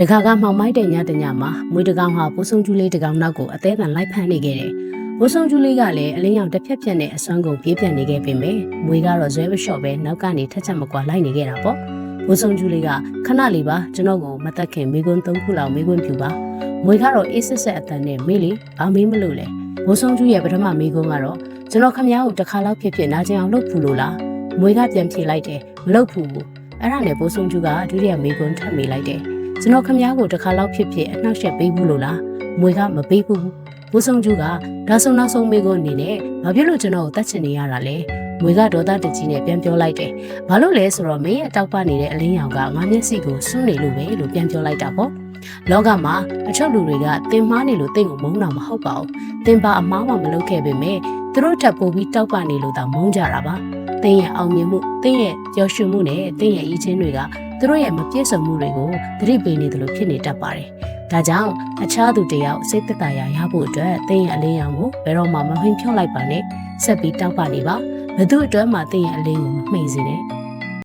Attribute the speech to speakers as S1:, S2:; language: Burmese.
S1: တခါကမှောင်မိုက်တဲ့ညတညမှာမွေးတကောင်ဟာဘိုးဆုံကျူးလေးတကောင်နောက်ကိုအသေးအံလိုက်ဖမ်းနေခဲ့တယ်။ဘိုးဆုံကျူးလေးကလည်းအလင်းရောင်တစ်ဖြက်ဖြက်နဲ့အစွမ်းကုန်ပြေးပြန်နေခဲ့ပေမဲ့မွေကတော့ဇွဲမလျှော့ပဲနောက်ကနေထက်ချက်မကွာလိုက်နေခဲ့တာပေါ့။ဘိုးဆုံကျူးလေးကခဏလေးပါကျွန်တော်ကိုမတက်ခင်မိကွန်း၃ခုလောက်မိကွန်းပြူပါ။မွေကတော့အေးစစ်ဆက်အတန်နဲ့မေးလေဘာမေးမလို့လဲ။ဘိုးဆုံကျူးရဲ့ပထမမိကွန်းကတော့ကျွန်တော်ခမည်းကိုတစ်ခါလောက်ဖြစ်ဖြစ်နာကျင်အောင်လုပ်ဖူလို့လား။မွေကပြန်ဖြေလိုက်တယ်မလုပ်ဖူဘူး။အဲ့ဒါနဲ့ဘိုးဆုံကျူးကဒုတိယမိကွန်းထပ်မိလိုက်တယ်။ကျွန်တော်ခမည်းကိုတစ်ခါလောက်ဖြစ်ဖြစ်အနှောက်ယှက်ပေးဘူးလို့လားမွေကမပေးဘူးဘိုးဆောင်ကျူကဒါဆုံနောက်ဆုံးမိကိုအနေနဲ့ဘာဖြစ်လို့ကျွန်တော်ကိုတတ်ချင်နေရတာလဲမွေကဒေါသတကြီးနဲ့ပြန်ပြောလိုက်တယ်ဘာလို့လဲဆိုတော့မင်းရဲ့အတောက်ပနေတဲ့အလင်းရောင်ကငါမျက်စိကိုစွန့်နေလို့ပဲလို့ပြန်ပြောလိုက်တာပေါ့လောကမှာအချို့လူတွေကတင်မားနေလို့တင့်ကိုမုန်းတာမဟုတ်ပါဘူးတင်ပါအမားမှမလုပ်ခဲ့ပေမဲ့သူတို့ထပ်ပို့ပြီးတောက်ပနေလို့တောင်မုန်းကြတာပါတင်းရဲ့အောင်မြင်မှုတင်းရဲ့ကြော်ရွှင်မှုနဲ့တင်းရဲ့အရေးချင်းတွေကသူတို့ရဲ့မပြည့်စုံမှုတွေကိုသတိပေးနေတယ်လို့ဖြစ်နေတတ်ပါတယ်။ဒါကြောင့်အခြားသူတယောက်စိတ်သက်သာရာရဖို့အတွက်တင်းရဲ့အလင်းရောင်ကိုဘယ်တော့မှမမှိန်ဖြောက်လိုက်ပါနဲ့ဆက်ပြီးတောက်ပနေပါဘယ်သူအတွက်မှတင်းရဲ့အလင်းကိုမမှိန်စေနဲ့